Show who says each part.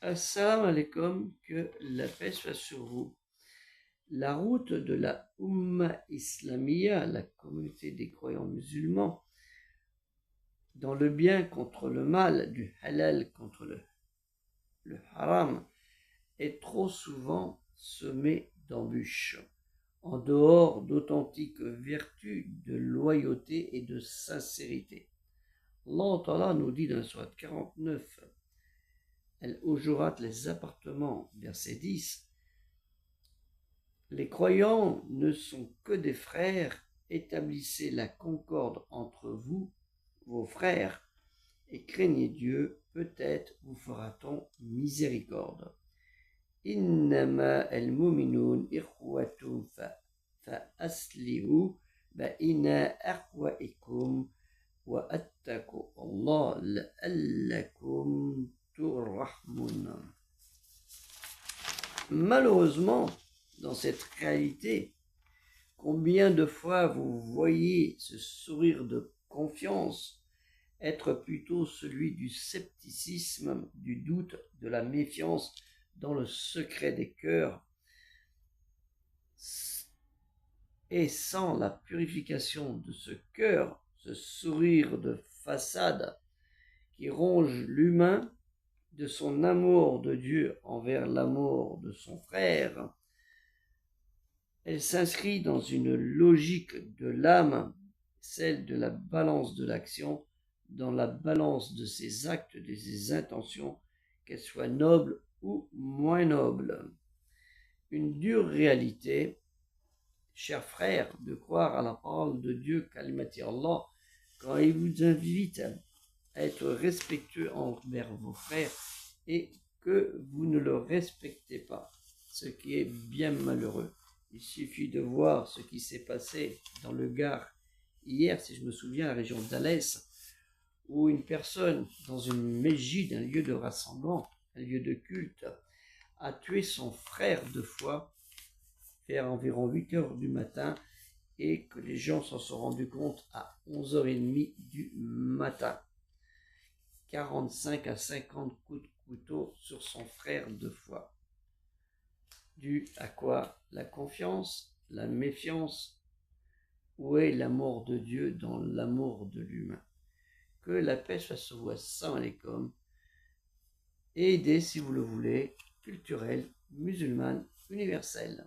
Speaker 1: Assalamu alaikum, que la paix soit sur vous. La route de la Ummah Islamiyya, la communauté des croyants musulmans, dans le bien contre le mal, du halal contre le haram, est trop souvent semée d'embûches, en dehors d'authentiques vertus de loyauté et de sincérité. Allah Ta'ala nous dit dans la sourate 49, Al-Hujurat, les appartements, verset 10, les croyants ne sont que des frères, établissez la concorde entre vous, vos frères, et craignez Dieu, peut-être vous fera-t-on miséricorde. Innama al-mu'minun ikhwatun fa aslihu ba'ina akhwaikum wa attaqu Allah la'allakum turrahmun. Malheureusement, dans cette réalité, combien de fois vous voyez ce sourire de confiance être plutôt celui du scepticisme, du doute, de la méfiance dans le secret des cœurs, et sans la purification de ce cœur, ce sourire de façade qui ronge l'humain de son amour de Dieu envers l'amour de son frère, elle s'inscrit dans une logique de l'âme, celle de la balance de l'action, dans la balance de ses actes, de ses intentions, qu'elles soient nobles ou moins nobles. Une dure réalité, chers frères, de croire à la parole de Dieu, Kalimati Allah, quand il vous invite à être respectueux envers vos frères et que vous ne le respectez pas, ce qui est bien malheureux. Il suffit de voir ce qui s'est passé dans le Gard hier, si je me souviens, la région d'Alès, où une personne dans une mejid, un lieu de rassemblement, un lieu de culte, a tué son frère de foi vers environ 8 heures du matin et que les gens s'en sont rendus compte à 11h30 du matin. 45 à 50 coups de couteau sur son frère de foi. Dû à quoi? La confiance, la méfiance? Où est l'amour de Dieu dans l'amour de l'humain? Que la paix soit sur vous. Assalamu alaikum. Et aidez, si vous le voulez, culturelle, musulmane, universelle.